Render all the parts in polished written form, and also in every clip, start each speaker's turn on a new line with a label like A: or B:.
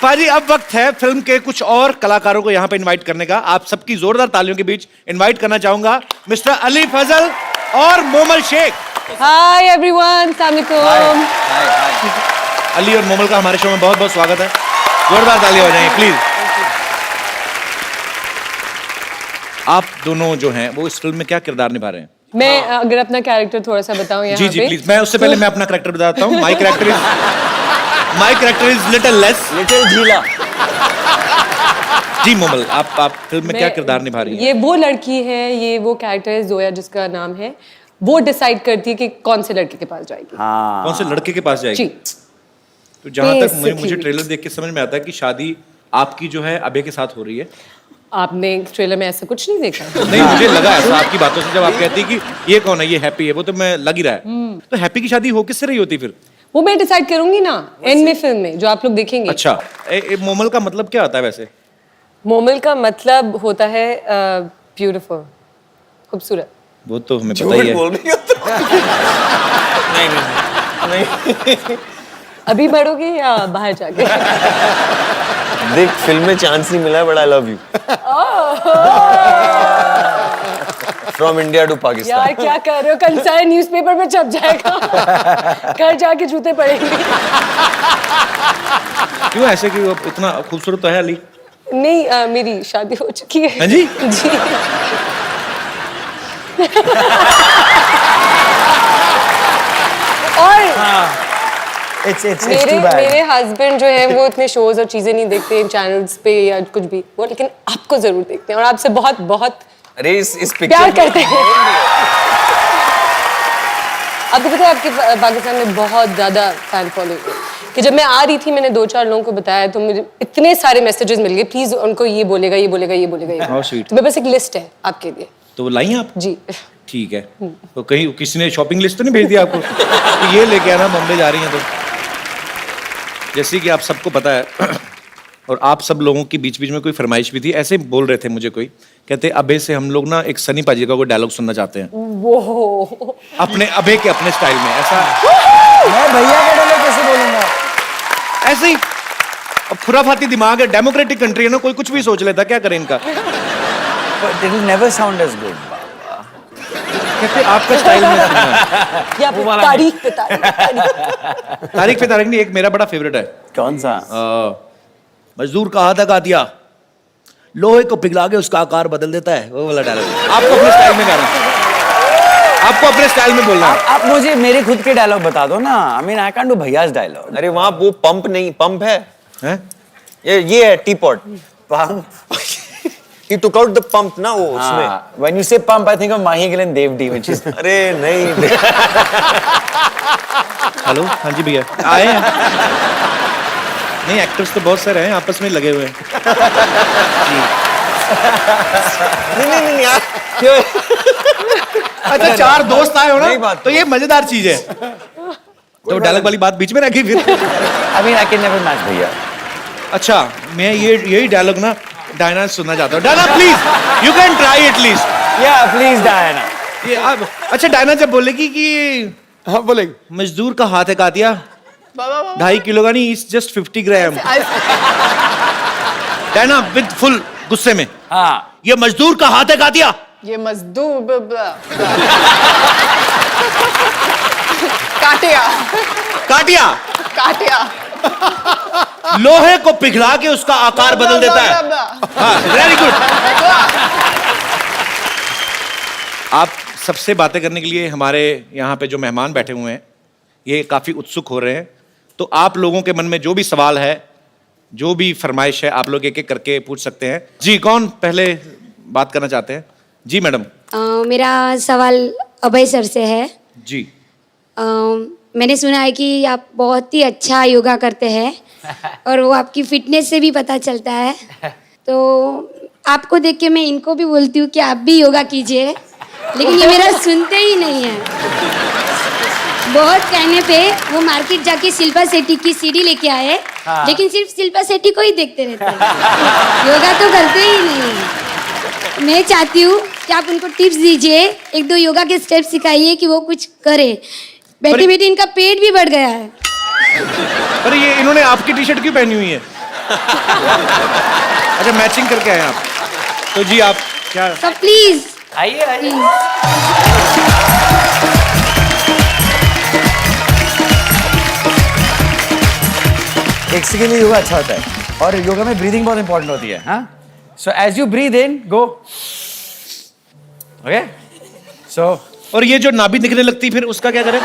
A: पाजी अब वक्त है फिल्म के कुछ और कलाकारों को यहाँ पे इनवाइट करने का। आप सबकी जोरदार तालियों के बीच इनवाइट करना चाहूंगा मिस्टर अली फजल और मोमल शेख।
B: हाय एवरीवन, अस्सलामुअलैकुम।
A: अली और मोमल का हमारे शो में बहुत बहुत स्वागत है। जोरदार तालियां हो जाएंगी प्लीज। आप दोनों जो हैं वो इस फिल्म में क्या किरदार निभा रहे हैं?
B: मैं अगर अपना कैरेक्टर थोड़ा सा बताऊं यहाँ
A: जी
B: पे।
A: प्लीज। मैं उससे पहले मैं अपना कैरेक्टर बताता हूँ। My character is little less,
C: little ढीला।
A: जी मोमल, आप फिल्म में क्या किरदार निभा रही हैं?
B: ये वो लड़की है, ये वो कैरेक्टर है जोया जिसका नाम है। वो डिसाइड करती है कि कौन से लड़के के पास जाएगी।
C: हाँ।
A: कौन से लड़के के पास जाएगी?
B: जी।
A: तो जहां तक मुझे
B: Basically.
A: ट्रेलर देख के समझ में आता है कि शादी आपकी जो है अभय के साथ हो रही है।
B: आपने ट्रेलर में ऐसा कुछ नहीं देखा?
A: नहीं, मुझे लगा ऐसा आपकी बातों से जब आप कहती कि ये कौन है, ये हैप्पी है, वो तो मैं लग ही रहा है। तो हैप्पी की शादी हो किससे रही होती फिर?
B: वो मैं डिसाइड करूंगी ना एंड में फिल्म में, जो आप लोग देखेंगे।
A: अच्छा, मोमल का मतलब क्या होता है वैसे?
B: मोमल का मतलब होता है ब्यूटीफुल, खूबसूरत।
A: वो तो हमें पता ही है।
C: बोल रही हो तो। नहीं।
B: अभी बढ़ोगे या बाहर जाके?
C: देख, फिल्म में चांस नहीं मिला, but I love you. From India to Pakistan.
B: यार क्या कर रहे हो? कल सारे न्यूज़पेपर में छप जाएगा। घर जाके जूते पड़ेंगे।
A: क्यों ऐसे कि वो इतना खूबसूरत तो है अली?
B: नहीं, मेरी शादी हो चुकी है।
A: हाँ जी?
B: जी। और
C: It's
B: मेरे
C: too bad.
B: मेरे हस्बैंड जो है वो इतने शोज और चीजें नहीं देखते हैं चैनल्स पे या कुछ भी, वो लेकिन आपको जरूर देखते हैं और आपसे बहुत बहुत
C: अरे इस
B: प्यार
C: पिक्चर
B: करते हैं। आपको पता है आपके पाकिस्तान में बहुत ज्यादा फैन फॉलोइंग है कि जब मैं आ रही थी मैंने 2-4 लोगों को बताया तो मुझे इतने सारे मैसेजेस मिल गए, प्लीज उनको ये बोलेगा ये बोलेगा ये बोलेगा
A: How
B: ये।
A: sweet.
B: तो मेरे पास एक लिस्ट है आपके लिए।
A: तो वो लाई आप?
B: जी।
A: ठीक है। तो कहीं किसी ने शॉपिंग लिस्ट तो नहीं भेज दिया आपको कि ये लेके आना, बॉम्बे जा रही हैं? तो जैसे कि आप सबको पता है और आप सब लोगों की बीच बीच में कोई फरमाइश भी थी, ऐसे बोल रहे थे मुझे कोई, कहते अबे से हम लोग ना एक सनी पाजी का कोई डायलॉग सुनना चाहते हैं
B: वो
A: अपने अबे के अपने स्टाइल में। ऐसा
C: मैं भैया का डायलॉग कैसे बोलूंगा?
A: ऐसे ही अब खुराफाती दिमाग है, डेमोक्रेटिक कंट्री है ना, कोई कुछ भी सोच लेता, क्या करें इनका।
C: But it will never sound as good.
A: कहते आपका स्टाइल में सुनना है।
B: या तारीख पे तारीख।
A: तारीख पे तारीख नहीं, एक मेरा बड़ा फेवरेट है।
C: कौन सा?
A: मजदूर का हाथ का दिया, लोहे को पिघला के उसका आकार बदल देता है, वो वाला डायलॉग। आपको अपने स्टाइल में गाना, आपको अपने स्टाइल में बोलना है।
C: आप मुझे मेरे खुद के डायलॉग बता दो ना। I mean, I can't do भैया's डायलॉग। अरे वहाँ वो पंप नहीं, पंप है।
A: हैं?
C: ये है T pot. Pump. He took out the pump ना वो उसमें। When you say pump, I think of Mahi Gill and Dev D, which is अरे नहीं।
A: हेलो, हाँ जी भैया आए हैं। नहीं, एक्टर्स तो बहुत सारे हैं, आपस में लगे हुए हैं।
C: नहीं यार।
A: अच्छा, 4 दोस्त आए हो
C: नहीं
A: ना,
C: बात
A: तो ये मजेदार चीज है। तो डायलॉग वाली बात बीच में रखी फिर।
C: I mean, I can never match भैया।
A: अच्छा, मैं यही डायलॉग ना डायना से सुनना चाहता हूँ। Diana please, you can try at least.
C: Yeah, please Diana.
A: ये अब अच्छा, डायना जब बोलेगी कि
C: हाँ बोलेगी।
A: मजदूर का हाथ है कातिया 2.5 किलो का नहीं, it's just 50 gram. Diana with full गुस्से में,
C: हाँ।
A: ये मजदूर का हाथ है कातिया।
B: ये मजदूर काटिया
A: काटिया
B: काटिया
A: लोहे को पिघला के उसका आकार बदल देता है। हाँ, वेरी गुड। आप सबसे बातें करने के लिए हमारे यहाँ पे जो मेहमान बैठे हुए हैं ये काफी उत्सुक हो रहे हैं, तो आप लोगों के मन में जो भी सवाल है, जो भी फरमाइश है, आप लोग एक एक करके पूछ सकते हैं। जी, कौन पहले बात करना चाहते हैं? जी मैडम।
D: मेरा सवाल अभय सर से है।
A: जी।
D: मैंने सुना है कि आप बहुत ही अच्छा योगा करते हैं और वो आपकी फिटनेस से भी पता चलता है, तो आपको देख के मैं इनको भी बोलती हूँ कि आप भी योगा कीजिए, लेकिन ये मेरा सुनते ही नहीं है। बहुत कहने पे वो मार्केट जाके शिल्पा शेट्टी की सीडी लेके आए, लेकिन सिर्फ शिल्पा शेट्टी को ही देखते रहते हैं, योगा तो करते ही नहीं। मैं चाहती हूँ कि आप उनको टिप्स दीजिए, 1-2 योगा के स्टेप सिखाइए कि वो कुछ करे। बैठी बैठी इनका पेट भी बढ़ गया है।
A: पर ये इन्होंने आपकी टी शर्ट क्यों पहनी हुई है? अच्छा मैचिंग करके आए आप। तो जी आप क्या
D: सर प्लीज
C: आइए आइए। एक्सक्यूटिव योगा अच्छा होता है और योगा में ब्रीदिंग बहुत इंपॉर्टेंट होती है। हाँ, so as you breathe in go, okay, so
A: और ये जो नाभि दिखने लगती फिर उसका क्या करें?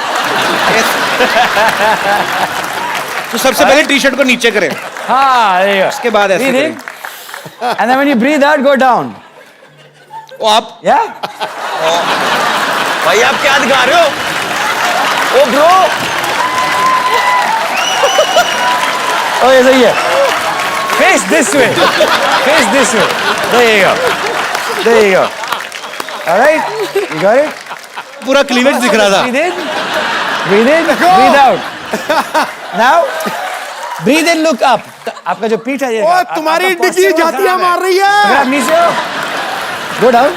A: तो सबसे पहले टी शर्ट को नीचे करें,
C: हाँ,
A: उसके बाद ऐसे
C: breathe in,
A: करें।
C: and then when you breathe out, go down.
A: ओ आप
C: Yeah? भाई आप क्या दिखा रहे हो? ओ ब्रो, ओ ये सही है। Face this way, face this way. There you go, there you go. All right, you got it?
A: पूरा क्लीवेज दिख रहा था।
C: Breathe in, breathe out. Now, breathe in, look up. आपका जो पीठ है ये
E: ओ तुम्हारी डिग्गी जातियां मार रही है।
C: अगर आप नीचे हो, go down.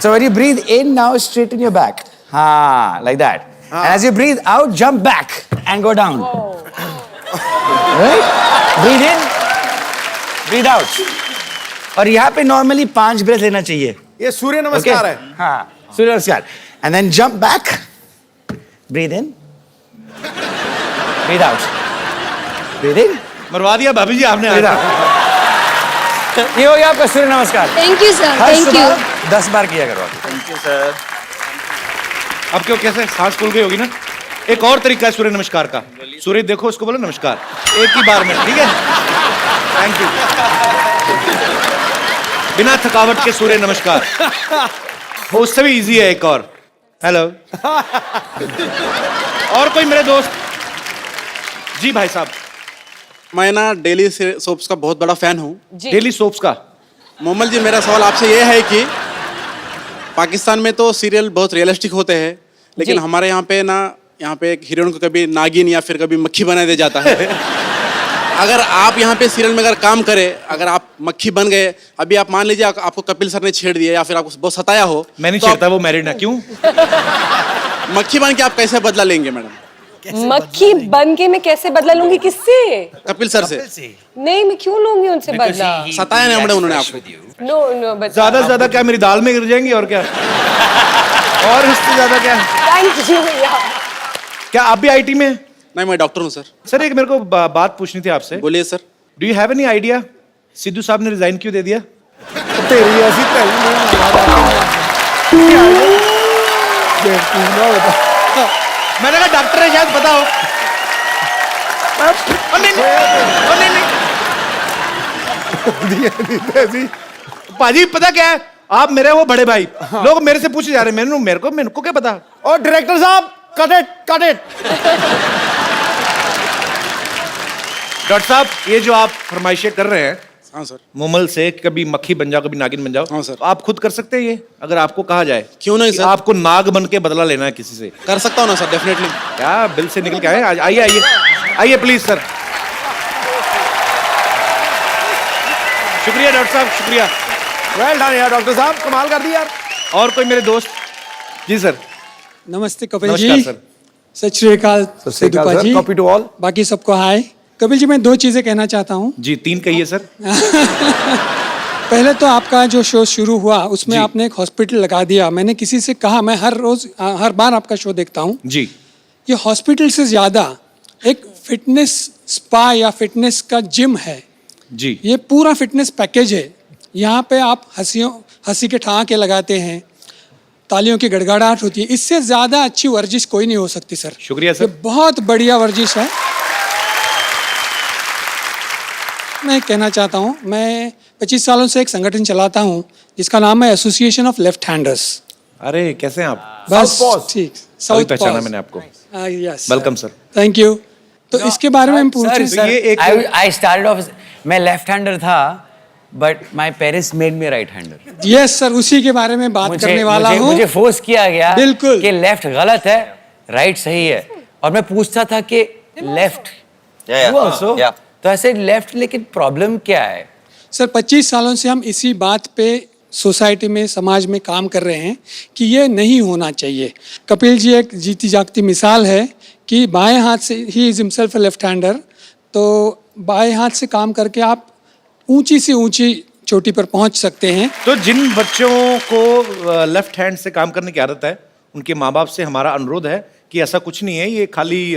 C: So when you breathe in, now straighten your back. हाँ, like that. And as you breathe out, jump back and go down. Right? Breathe in, breathe out. और यहाँ पे normally 5 breath लेना चाहिए.
E: ये सूर्य नमस्कार है।
C: हाँ, सूर्य नमस्कार. And then jump back. Breathe in. Breathe out. Breathe in.
A: मरवा दिया भाभी जी आपने।
C: Breathe out. ये हो गया आपका सूर्य नमस्कार।
D: Thank you sir,
C: her
D: thank
C: सुबह
D: यू।
C: 10 बार किया करो आप।
A: Thank you sir. अब क्यों कैसे सांस फूल गई होगी ना? एक और तरीका है सूर्य नमस्कार का। सूर्य देखो उसको बोलो नमस्कार एक ही बार में, ठीक है? Thank you. बिना थकावट के सूर्य नमस्कार, वो उससे भी इजी है। एक और हेलो। और कोई मेरे दोस्त? जी भाई साहब।
F: मैं ना डेली सोप्स का बहुत बड़ा फैन हूँ।
A: डेली सोप्स का?
F: मोमल जी, मेरा सवाल आपसे ये है कि पाकिस्तान में तो सीरियल बहुत रियलिस्टिक होते हैं, लेकिन
B: जी।
F: हमारे यहाँ पे ना, यहाँ पे एक हीरोइन को कभी नागिन या फिर कभी मक्खी बना दिया जाता है। अगर आप यहाँ पे सीरियल में अगर काम करें, अगर आप मक्खी बन गए, अभी आप मान लीजिए आपको कपिल सर ने छेड़ दिया या फिर आपको बहुत सताया हो,
A: मैं नहीं
F: तो आप
A: छेड़ता, वो मैरिड है। क्यों?
F: मक्खी बन के आप कैसे बदला लेंगे मैडम?
B: मक्खी बन के मैं कैसे बदला लूंगी? किससे?
F: कपिल सर से।
B: नहीं, मैं क्यों लूंगी उनसे बदला?
F: सताया नहीं मैडम उन्होंने आपको?
B: नो नो, बस
A: ज्यादा से ज्यादा क्या मेरी दाल में गिर जाएंगी और क्या? और इससे ज्यादा क्या?
B: थैंक यू यार।
A: क्या आप भी आईटी में हैं?
F: नहीं, मैं डॉक्टर हूँ सर।
A: सर एक मेरे को बात पूछनी थी आपसे।
F: बोलिए sir.
A: Do you have any idea Sidhu साहब ने रिजाइन क्यों दे दिया?
E: तेरी ऐसी
A: मैंने कहा डॉक्टर है, शायद पता हो। ओ नहीं, ओ नहीं, नहीं। पाजी पता क्या है, आप मेरे वो बड़े भाई, लोग मेरे से पूछे जा रहे हैं, मेरे को क्या पता?
E: और डायरेक्टर साहब cut it, cut it.
A: Doctor साहब, ये जो आप फरमाइशें कर रहे हैं
F: हाँ सर।
A: मोमल से, कभी मक्खी बन जाओ, कभी नागिन बन जाओ,
F: हाँ सर।
A: तो आप खुद कर सकते हैं ये, अगर आपको कहा जाए?
F: क्यों नहीं
A: कि
F: सर?
A: आपको नाग बन के बदला लेना है किसी से?
F: कर सकता हूँ ना सर, डेफिनेटली।
A: क्या बिल से निकल के आए? आइए आइए आइए प्लीज सर। शुक्रिया डॉक्टर साहब, शुक्रिया।
E: वेल डन यार डॉक्टर साहब, कमाल कर दी यार।
A: और कोई मेरे दोस्त? जी सर।
G: नमस्ते कपिल
A: नमस्कार
G: जी।
A: सर।
G: सत श्री अकाल Sidhu ji.
E: Copy to all.
G: बाकी सबको हाय। कपिल जी, मैं 2 चीजें कहना चाहता हूँ।
A: जी 3 कहिए सर।
G: पहले तो आपका जो शो शुरू हुआ उसमें
A: जी।
G: आपने एक हॉस्पिटल लगा दिया। मैंने किसी से कहा, मैं हर बार आपका शो देखता हूँ।
A: जी।
G: ये हॉस्पिटल से ज्यादा एक फिटनेस स्पा या फिटनेस का जिम है।
A: जी।
G: ये पूरा फिटनेस पैकेज है। यहाँ पे आप हंसी के ठहाके लगाते हैं, तालियों की गड़गड़ाहट होती है। इससे ज्यादा अच्छी वर्जिश कोई नहीं हो सकती सर।
A: शुक्रिया
G: ये
A: सर।
G: बहुत बढ़िया वर्जिश है। मैं कहना चाहता हूँ, मैं 25 सालों से एक संगठन चलाता हूँ जिसका नाम है एसोसिएशन ऑफ लेफ्ट हैंडर्स।
A: अरे कैसे हैं आप?
G: बस ठीक,
A: अभी
G: साउथ
A: पहचाना मैंने आपको।
G: Yes,
A: welcome sir.
G: Thank you. तो इसके बारे में हम पूछें।
A: सर, ये एक-
C: I started off, मैं लेफ्ट हैंडर था, but my parents made me right hander.
G: Yes sir, उसी के बारे में बात करने वाला हूँ।
C: मुझे फोर्स किया गया
G: बिल्कुल।
C: कि लेफ्ट गलत है, राइट सही है, और मैं पूछता था कि लेफ्ट तो ऐसे लेफ्ट, लेकिन प्रॉब्लम क्या है?
G: सर 25 सालों से हम इसी बात पे सोसाइटी में, समाज में काम कर रहे हैं कि ये नहीं होना चाहिए। कपिल जी एक जीती जागती मिसाल है कि बाएं हाथ से ही is himself a left hander. तो बाएं हाथ से काम करके आप ऊंची से ऊंची चोटी पर पहुंच सकते हैं।
A: तो जिन बच्चों को लेफ्ट हैंड से काम करने की आदत है, उनके माँ बाप से हमारा अनुरोध है कि ऐसा कुछ नहीं है, ये खाली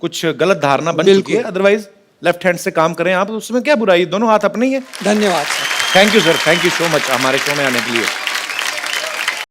A: कुछ गलत धारणा बन चुकी है। अदरवाइज लेफ्ट हैंड से काम करें आप, उसमें क्या बुराई, दोनों हाथ अपने ही है।
G: धन्यवाद sir.
A: Thank you sir, thank you so much हमारे शो में आने के लिए।